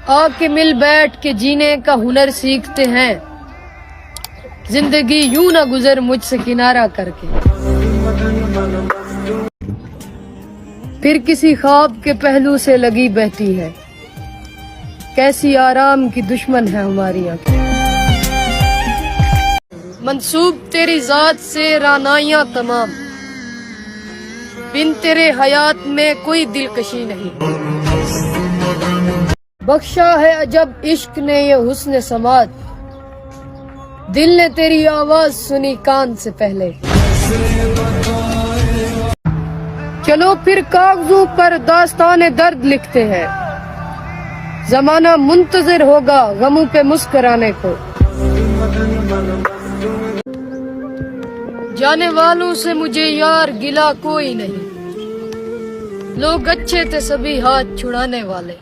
आके मिल बैठ के जीने का हुनर सीखते हैं, जिंदगी यूं ना गुजर मुझसे किनारा करके। फिर किसी ख्वाब के पहलू से लगी बहती है, कैसी आराम की दुश्मन है हमारी आंखें। मंसूब तेरी जात से रानाइयां तमाम, बिन तेरे हयात में कोई दिलकशी नहीं। बख्शा है अजब इश्क ने ये हुस्न समात, दिल ने तेरी आवाज सुनी कान से पहले। चलो फिर कागजों पर दास्ताने दर्द लिखते हैं, जमाना मुंतजिर होगा गमों पे मुस्कुराने को। जाने वालों से मुझे यार गिला कोई नहीं, लोग अच्छे थे सभी हाथ छुड़ाने वाले।